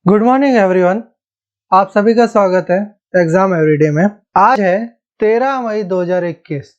Good morning everyone. आप सभी का स्वागत है एग्जाम एवरीडे में। आज है 13 मई 2021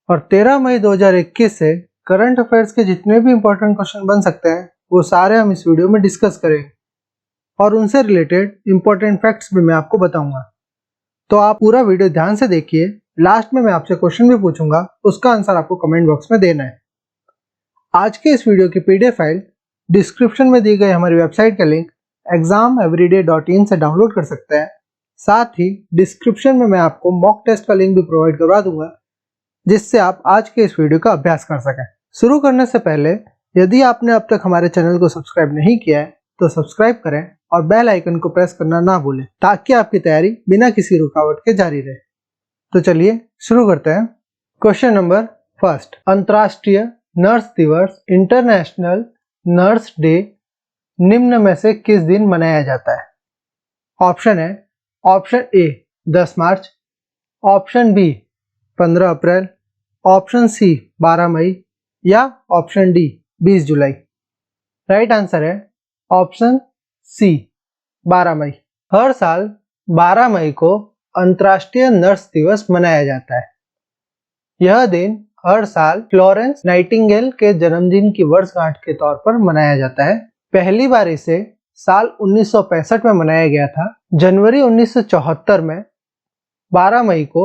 और 13 मई 2021 से करंट अफेयर्स के जितने भी इंपॉर्टेंट क्वेश्चन बन सकते हैं वो सारे हम इस वीडियो में डिस्कस करेंगे और उनसे रिलेटेड इंपॉर्टेंट फैक्ट्स भी मैं आपको बताऊंगा। तो आप पूरा वीडियो ध्यान से देखिए। लास्ट में मैं आपसे क्वेश्चन भी पूछूंगा, उसका आंसर आपको कमेंट बॉक्स में देना है। आज के इस वीडियो की पीडीएफ फाइल डिस्क्रिप्शन में दी गई हमारी वेबसाइट का लिंक exameveryday.in से डाउनलोड कर सकते हैं। साथ ही डिस्क्रिप्शन में मैं आपको मॉक टेस्ट का लिंक भी प्रोवाइड करवा दूंगा, जिससे आप आज के इस वीडियो का अभ्यास कर सकें। शुरू करने से पहले यदि आपने अब तक हमारे चैनल को सब्सक्राइब नहीं किया है तो सब्सक्राइब करें और बेल आइकन को प्रेस करना ना भूलें, ताकि आपकी तैयारी बिना किसी रुकावट के जारी रहे। तो चलिए शुरू करते हैं। क्वेश्चन नंबर फर्स्ट, अंतर्राष्ट्रीय नर्स दिवस इंटरनेशनल नर्स डे निम्न में से किस दिन मनाया जाता है? ऑप्शन है ऑप्शन ए 10 मार्च, ऑप्शन बी 15 अप्रैल, ऑप्शन सी 12 मई या ऑप्शन डी 20 जुलाई। राइट आंसर है ऑप्शन सी 12 मई। हर साल 12 मई को अंतर्राष्ट्रीय नर्स दिवस मनाया जाता है। यह दिन हर साल फ्लोरेंस नाइटिंगेल के जन्मदिन की वर्षगांठ के तौर पर मनाया जाता है। पहली बार इसे साल 1965 में मनाया गया था। जनवरी 1974 में 12 मई को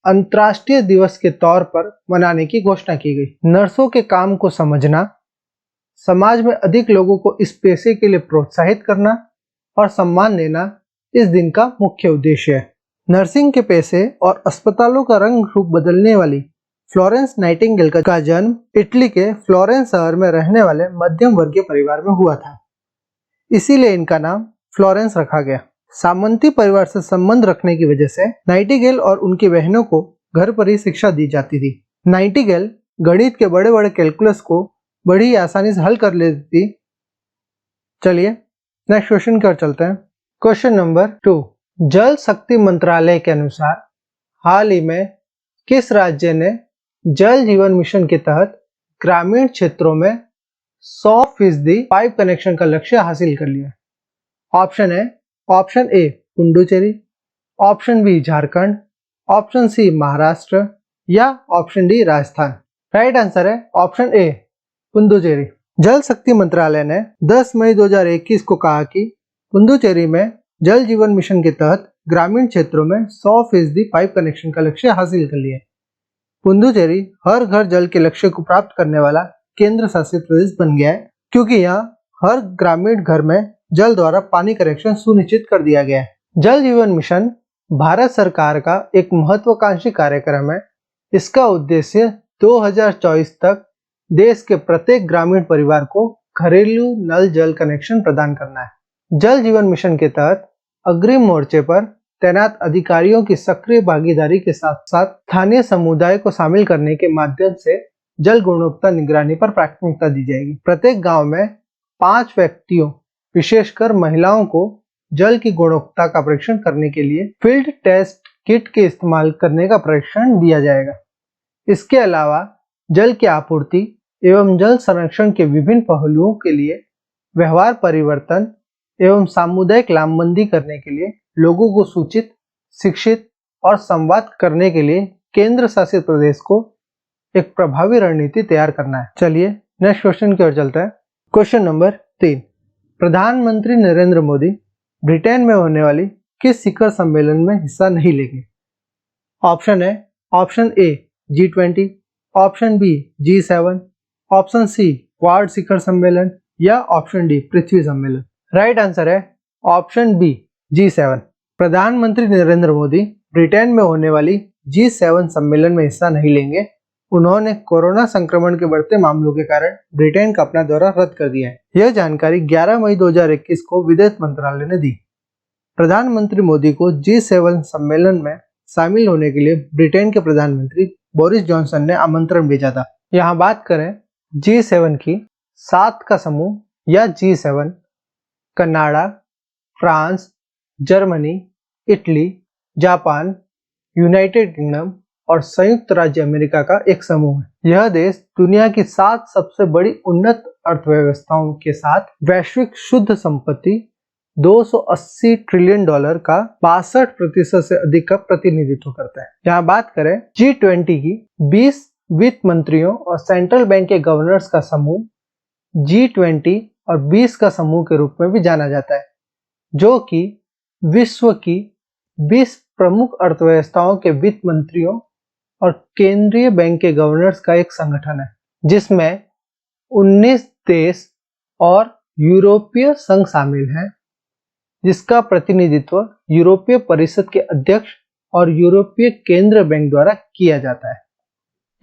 अंतर्राष्ट्रीय दिवस के तौर पर मनाने की घोषणा की गई। नर्सों के काम को समझना, समाज में अधिक लोगों को इस पेशे के लिए प्रोत्साहित करना और सम्मान देना इस दिन का मुख्य उद्देश्य है। नर्सिंग के पेशे और अस्पतालों का रंग रूप बदलने वाली फ्लोरेंस नाइटिंगेल का जन्म इटली के फ्लोरेंस शहर में रहने वाले मध्यम वर्गीय परिवार में हुआ था, इसीलिए इनका नाम फ्लोरेंस रखा गया। सामंती परिवार से संबंध रखने की वजह से नाइटिंगेल और उनकी बहनों को घर पर ही शिक्षा दी जाती थी। नाइटिंगेल गणित के बड़े बड़े कैलकुलस को बड़ी आसानी से हल कर लेती थी। चलिए नेक्स्ट क्वेश्चन की ओर चलते हैं। क्वेश्चन नंबर 2, जल शक्ति मंत्रालय के अनुसार हाल ही में किस राज्य ने जल जीवन मिशन के तहत ग्रामीण क्षेत्रों में 100% पाइप कनेक्शन का लक्ष्य हासिल कर लिया? ऑप्शन है option A Puducherry, option B Jharkhand, option C Maharashtra या option D Rajasthan. Right answer है ऑप्शन ए पुडुचेरी। जल शक्ति मंत्रालय ने 10 मई 2021 को कहा कि पुडुचेरी में जल जीवन मिशन के तहत ग्रामीण क्षेत्रों में 100% पाइप कनेक्शन का लक्ष्य हासिल कर लिया। पुडुचेरी हर घर जल के लक्ष्य को प्राप्त करने वाला केंद्र शासित प्रदेश बन गया है, क्योंकि यहाँ हर ग्रामीण घर में जल द्वारा पानी कनेक्शन सुनिश्चित कर दिया गया है। जल जीवन मिशन भारत सरकार का एक महत्वाकांक्षी कार्यक्रम है। इसका उद्देश्य 2024 तक देश के प्रत्येक ग्रामीण परिवार को घरेलू नल जल कनेक्शन प्रदान करना है। जल जीवन मिशन के तहत अग्रिम मोर्चे पर तैनात अधिकारियों की सक्रिय भागीदारी के साथ साथ स्थानीय समुदाय को शामिल करने के माध्यम से जल गुणवत्ता निगरानी पर प्राथमिकता दी जाएगी। प्रत्येक गांव में 5 व्यक्तियों, विशेषकर महिलाओं को जल की गुणवत्ता का परीक्षण करने के लिए फील्ड टेस्ट किट के इस्तेमाल करने का प्रशिक्षण दिया जाएगा। इसके अलावा जल की आपूर्ति एवं जल संरक्षण के विभिन्न पहलुओं के लिए व्यवहार परिवर्तन एवं सामुदायिक लामबंदी करने के लिए लोगों को सूचित, शिक्षित और संवाद करने के लिए केंद्र शासित प्रदेश को एक प्रभावी रणनीति तैयार करना है। चलिए नेक्स्ट क्वेश्चन की ओर चलते हैं। क्वेश्चन नंबर 3, प्रधानमंत्री नरेंद्र मोदी ब्रिटेन में होने वाली किस शिखर सम्मेलन में हिस्सा नहीं लेंगे? ऑप्शन है option A G20, option B G7, option C Quad शिखर सम्मेलन या ऑप्शन डी पृथ्वी सम्मेलन। राइट आंसर है ऑप्शन बी G7। प्रधानमंत्री नरेंद्र मोदी ब्रिटेन में होने वाली G7 सम्मेलन में हिस्सा नहीं लेंगे। उन्होंने कोरोना संक्रमण के बढ़ते मामलों के कारण ब्रिटेन का अपना दौरा रद्द कर दिया है। यह जानकारी 11 मई 2021 को विदेश मंत्रालय ने दी। प्रधानमंत्री मोदी को G7 सम्मेलन में शामिल होने के लिए ब्रिटेन के प्रधानमंत्री बोरिस जॉनसन ने आमंत्रण भेजा था। यहाँ बात करें G7 की, 7 का समूह या G7 Canada, France, Germany, Italy, Japan, United kingdom और संयुक्त राज्य अमेरिका का एक समूह है। यह देश दुनिया की 7 सबसे बड़ी उन्नत अर्थव्यवस्थाओं के साथ वैश्विक शुद्ध संपत्ति $280 ट्रिलियन का 62% से अधिक का प्रतिनिधित्व करता है। यहाँ बात करें G20 की, 20 वित्त मंत्रियों और सेंट्रल बैंक के गवर्नर्स का समूह G20 और 20 का समूह के रूप में भी जाना जाता है, जो कि विश्व की 20 प्रमुख अर्थव्यवस्थाओं के वित्त मंत्रियों और केंद्रीय बैंक के गवर्नर्स का एक संगठन है, जिसमें 19 देश और यूरोपीय संघ शामिल हैं, जिसका प्रतिनिधित्व यूरोपीय परिषद के अध्यक्ष और यूरोपीय केंद्र बैंक द्वारा किया जाता है।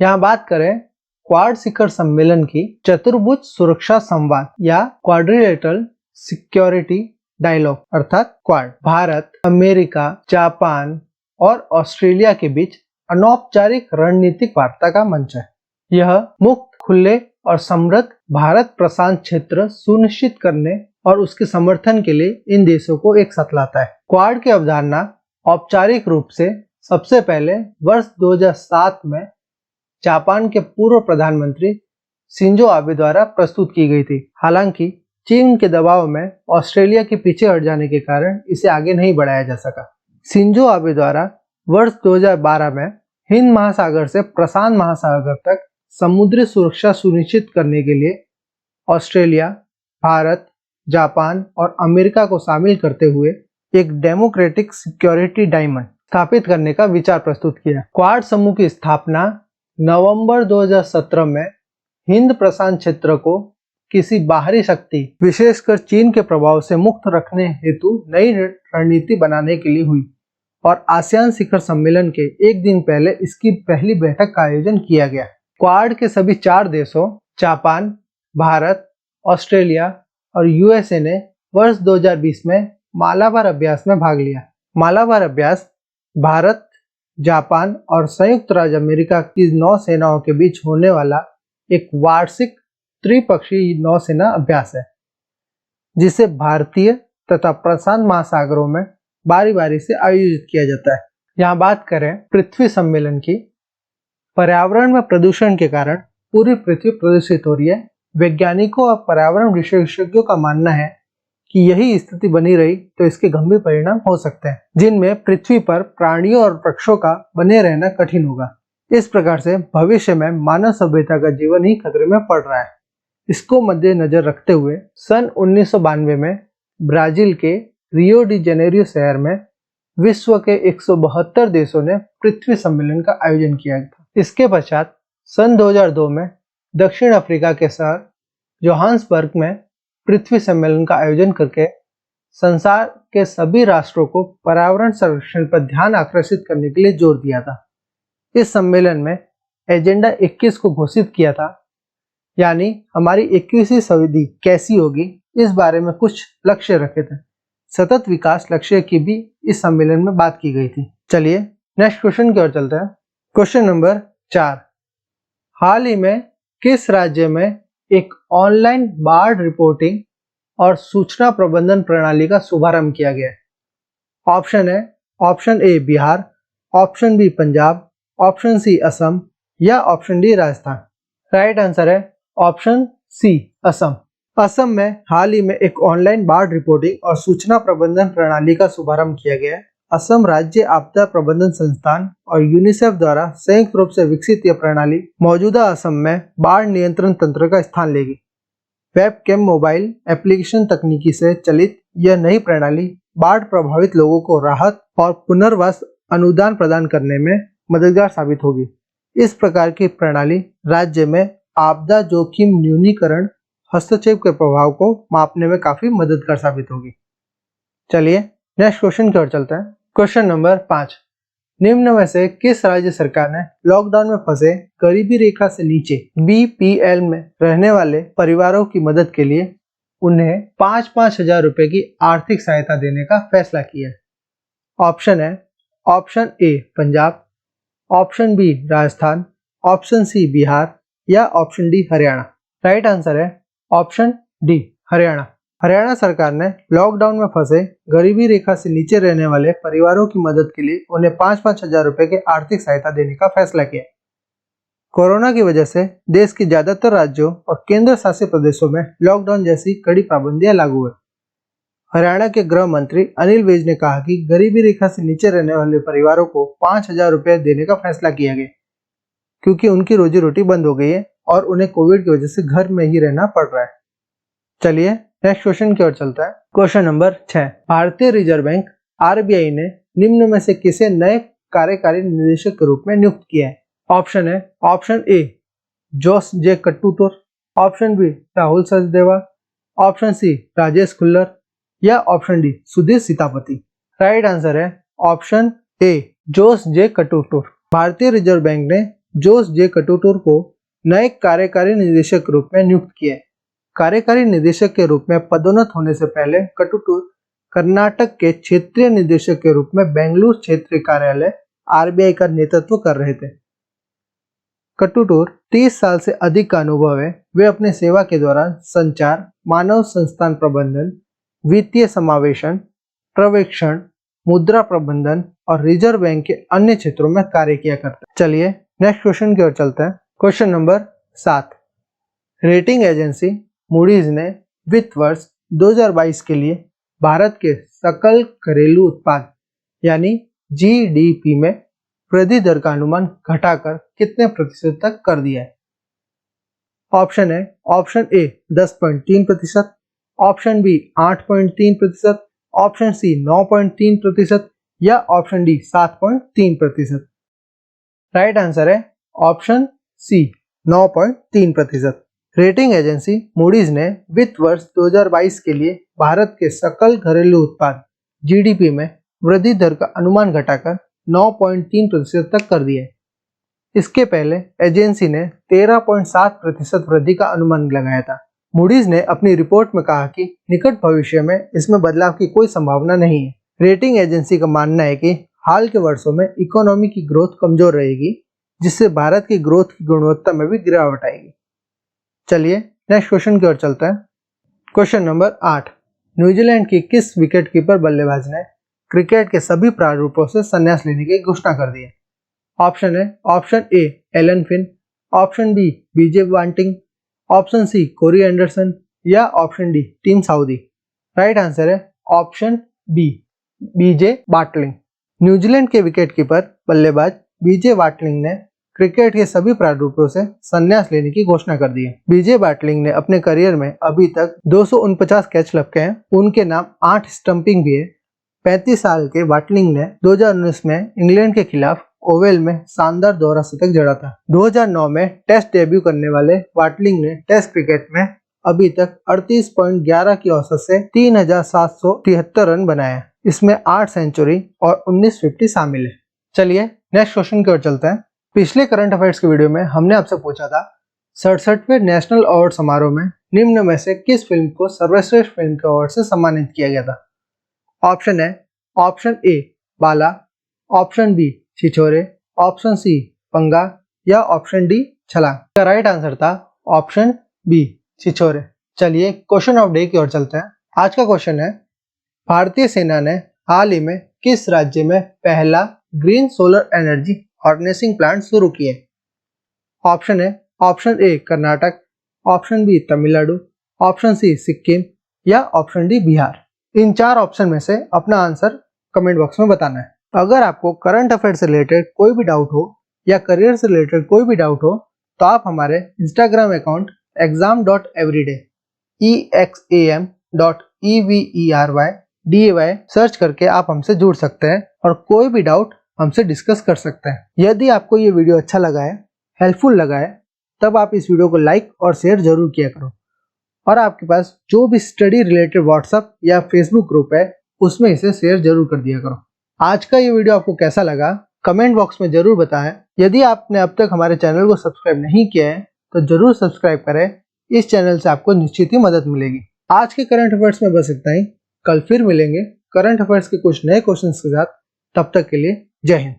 यहाँ बात करें क्वाड शिखर सम्मेलन की, चतुर्भुज सुरक्षा संवाद या क्वाड्रिलेटरल सिक्योरिटी डायलॉग अर्थात क्वाड भारत, अमेरिका, जापान और ऑस्ट्रेलिया के बीच अनौपचारिक रणनीतिक वार्ता का मंच है। यह मुक्त, खुले और समृद्ध भारत प्रशांत क्षेत्र सुनिश्चित करने और उसके समर्थन के लिए इन देशों को एक साथ लाता है। क्वाड की अवधारणा औपचारिक रूप से सबसे पहले वर्ष 2007 में जापान के पूर्व प्रधानमंत्री शिंजो आबे द्वारा प्रस्तुत की गई थी। हालांकि चीन के दबाव में ऑस्ट्रेलिया के पीछे हट जाने के कारण इसे आगे नहीं बढ़ाया जा सका। शिंजो आबे द्वारा वर्ष 2012 में हिंद महासागर से प्रशांत महासागर तक समुद्री सुरक्षा सुनिश्चित करने के लिए ऑस्ट्रेलिया, भारत, जापान और अमेरिका को शामिल करते हुए एक डेमोक्रेटिक सिक्योरिटी डायमंड स्थापित करने का विचार प्रस्तुत किया। क्वाड समूह की स्थापना नवंबर 2017 में हिंद प्रशांत क्षेत्र को किसी बाहरी शक्ति, विशेषकर चीन के प्रभाव से मुक्त रखने हेतु नई रणनीति बनाने के लिए हुई और आसियान शिखर सम्मेलन के एक दिन पहले इसकी पहली बैठक का आयोजन किया गया। क्वाड के सभी 4 देशों जापान, भारत, ऑस्ट्रेलिया और यूएसए ने वर्ष 2020 में मालाबार अभ्यास में भाग लिया। मालाबार अभ्यास भारत, जापान और संयुक्त राज्य अमेरिका की नौसेनाओं के बीच होने वाला एक वार्षिक त्रिपक्षीय नौसेना अभ्यास है, जिसे भारतीय तथा प्रशांत महासागरों में बारी बारी से आयोजित किया जाता है। यहाँ बात करें पृथ्वी सम्मेलन की, पर्यावरण में प्रदूषण के कारण पूरी पृथ्वी प्रदूषित हो रही है। वैज्ञानिकों और पर्यावरण विशेषज्ञों का मानना है कि यही स्थिति बनी रही तो इसके गंभीर परिणाम हो सकते हैं, जिनमें पृथ्वी पर प्राणियों और वृक्षों का बने रहना कठिन होगा। इस प्रकार से भविष्य में मानव सभ्यता का जीवन ही खतरे में पड़ रहा है। इसको मद्देनजर रखते हुए सन 1992 में ब्राजील के रियो डी जेनेरियो शहर में विश्व के 172 देशों ने पृथ्वी सम्मेलन का आयोजन किया था। इसके पश्चात सन 2002 में दक्षिण अफ्रीका के शहर जोहान्सबर्ग में पृथ्वी सम्मेलन का आयोजन करके संसार के सभी राष्ट्रों को पर्यावरण संरक्षण पर ध्यान आकर्षित करने के लिए जोर दिया था। इस सम्मेलन में एजेंडा 21 को घोषित किया था, यानी हमारी 21वीं सदी कैसी होगी, इस बारे में कुछ लक्ष्य रखे थे। सतत विकास लक्ष्य की भी इस सम्मेलन में बात की गई थी। चलिए नेक्स्ट क्वेश्चन की ओर चलते हैं। क्वेश्चन नंबर 4, हाल ही में किस राज्य में एक ऑनलाइन बाढ़ रिपोर्टिंग और सूचना प्रबंधन प्रणाली का शुभारंभ किया गया है? ऑप्शन है option A Bihar, option B Punjab, option C Assam या option D Rajasthan. Right answer है ऑप्शन सी असम। असम में हाल ही में एक ऑनलाइन बाढ़ रिपोर्टिंग और सूचना प्रबंधन प्रणाली का शुभारंभ किया गया है। असम राज्य आपदा प्रबंधन संस्थान और यूनिसेफ द्वारा संयुक्त रूप से विकसित यह प्रणाली मौजूदा असम में बाढ़ नियंत्रण तंत्र का स्थान लेगी। वेबकैम मोबाइल एप्लीकेशन तकनीकी से चलित यह नई प्रणाली बाढ़ प्रभावित लोगों को राहत और पुनर्वास अनुदान प्रदान करने में मददगार साबित होगी। इस प्रकार की प्रणाली राज्य में आपदा जोखिम न्यूनीकरण हस्तक्षेप के प्रभाव को मापने में काफी मददगार साबित होगी। चलिए नेक्स्ट क्वेश्चन की ओर चलते हैं। क्वेश्चन नंबर 5, निम्न में से किस राज्य सरकार ने लॉकडाउन में फंसे गरीबी रेखा से नीचे BPL में रहने वाले परिवारों की मदद के लिए उन्हें 5-5 हजार रुपए की आर्थिक सहायता देने का फैसला किया है? ऑप्शन है option A Punjab, option B Rajasthan, option C Bihar या option D Haryana. Right answer है ऑप्शन डी हरियाणा। हरियाणा सरकार ने लॉकडाउन में फंसे गरीबी रेखा से नीचे रहने वाले परिवारों की मदद के लिए उन्हें 5-5 हजार रुपए की आर्थिक सहायता देने का फैसला किया। कोरोना की वजह से देश के ज्यादातर राज्यों और केंद्र शासित प्रदेशों में लॉकडाउन जैसी कड़ी पाबंदियां लागू है। हरियाणा के गृह मंत्री अनिल विज ने कहा कि गरीबी रेखा से नीचे रहने वाले परिवारों को 5,000 रुपए देने का फैसला किया गया क्योंकि उनकी रोजी रोटी बंद हो गई है और उन्हें कोविड की वजह से घर में ही रहना पड़ रहा है। चलिए नेक्स्ट क्वेश्चन की ओर चलता है। क्वेश्चन नंबर 6, भारतीय रिजर्व बैंक आरबीआई ने निम्न में से किसे नए कार्यकारी निदेशक के रूप में नियुक्त किया है? ऑप्शन है option A Jose J Kattoor, option B Rahul Sachdeva, option C Rajesh Khullar या option D Sudhir Sitapati. Right answer है option A Jose J Kattoor. भारतीय रिजर्व बैंक ने जोस जे कट्टूटोर को नए कार्यकारी निदेशक के रूप में नियुक्त किया है। कार्यकारी निदेशक के रूप में पदोन्नत होने से पहले कट्टूटोर कर्नाटक के क्षेत्रीय निदेशक के रूप में बेंगलुरु क्षेत्रीय कार्यालय आरबीआई का नेतृत्व कर रहे थे। कट्टूटोर 30 साल से अधिक का अनुभव है। वे अपने सेवा के दौरान संचार, मानव संस्थान प्रबंधन, वित्तीय समावेशन, सर्वेक्षण, मुद्रा प्रबंधन और रिजर्व बैंक के अन्य क्षेत्रों में कार्य किया करते हैं। चलिए नेक्स्ट क्वेश्चन की ओर चलते हैं। Question number 7, rating agency Moody's ने वित्त वर्ष 2022 के लिए भारत के सकल घरेलू उत्पाद यानी जीडीपी में वृद्धि दर का अनुमान घटाकर कितने प्रतिशत तक कर दिया है? ऑप्शन है option A 10.3%, option B 8.3%, option C 9.3% या ऑप्शन डी 7.3%। राइट आंसर है option C 9.3%। Rating agency Moody's ने वित्त वर्ष 2022 के लिए भारत के सकल घरेलू उत्पाद जीडीपी में वृद्धि दर का अनुमान घटाकर 9.3% तक कर दिया है। इसके पहले एजेंसी ने 13.7% वृद्धि का अनुमान लगाया था। मूडीज ने अपनी रिपोर्ट में कहा कि निकट भविष्य में इसमें बदलाव की कोई संभावना नहीं है। रेटिंग एजेंसी का मानना है कि हाल के वर्षों में इकोनॉमी की ग्रोथ कमजोर रहेगी, जिससे भारत की ग्रोथ की गुणवत्ता में भी गिरावट आएगी। चलिए नेक्स्ट क्वेश्चन की ओर चलता है। क्वेश्चन नंबर 8, न्यूजीलैंड की किस विकेटकीपर बल्लेबाज ने क्रिकेट के सभी प्रारूपों से संन्यास लेने की घोषणा कर दी है? ऑप्शन है ऑप्शन ए एलन फिन, ऑप्शन बी बीजे बांटिंग, ऑप्शन सी कोरी एंडरसन या option D team Saudi. Right answer है ऑप्शन बी बीजे बाटलिंग। न्यूजीलैंड के विकेटकीपर बल्लेबाज बीजे बाटलिंग ने क्रिकेट के सभी प्रारूपों से संन्यास लेने की घोषणा कर दी है। बीजे बाटलिंग ने अपने करियर में अभी तक 249 कैच लपके हैं। उनके नाम 8 स्टंपिंग भी है। 35 साल के बाटलिंग ने 2019 में इंग्लैंड के खिलाफ ओवेल में शानदार दोहरा शतक जड़ा था। 2009 में टेस्ट डेब्यू करने वाले बाटलिंग ने टेस्ट क्रिकेट में अभी तक 38.11 की औसत से 3,773 रन बनाए हैं। इसमें 8 सेंचुरी और 19 50 शामिल है। चलिए नेक्स्ट क्वेश्चन की ओर चलते हैं। पिछले करंट अफेयर्स के वीडियो में हमने आपसे पूछा था 67वें नेशनल अवार्ड समारोह में निम्न में से किस फिल्म को सर्वश्रेष्ठ फिल्म के अवार्ड से सम्मानित किया गया था? ऑप्शन है option A Bala, option B Chhichhore, option C Panga या option D Chhalaang. Right answer था ऑप्शन बी छिछोरे। चलिए क्वेश्चन ऑफ डे की ओर चलते हैं। आज का क्वेश्चन है, भारतीय सेना ने हाल ही में किस राज्य में पहला green solar energy harnessing plant शुरू किए? ऑप्शन है option A Karnataka, option B Tamil Nadu, option C Sikkim या ऑप्शन डी बिहार। इन 4 ऑप्शन में से अपना आंसर कमेंट बॉक्स में बताना है। अगर आपको करंट अफेयर से रिलेटेड कोई भी डाउट हो या करियर से रिलेटेड कोई भी डाउट हो तो आप हमारे Instagram account exam.everyday exam.everyday search करके आप हमसे जुड़ सकते हैं और कोई भी डाउट हमसे डिस्कस कर सकते हैं। यदि आपको ये वीडियो अच्छा लगा है, हेल्पफुल लगा है, तब आप इस वीडियो को लाइक और शेयर जरूर किया करो और आपके पास जो भी स्टडी रिलेटेड व्हाट्सएप या फेसबुक ग्रुप है उसमें इसे शेयर जरूर कर दिया करो। आज का ये वीडियो आपको कैसा लगा कमेंट बॉक्स में जरूर बताएं। यदि आपने अब तक हमारे चैनल को सब्सक्राइब नहीं किया है तो जरूर सब्सक्राइब करें। इस चैनल से आपको निश्चित ही मदद मिलेगी। आज के करंट अफेयर्स में बस इतना ही। कल फिर मिलेंगे करंट अफेयर्स के कुछ नए क्वेश्चंस के साथ। तब तक के लिए जय हिंद।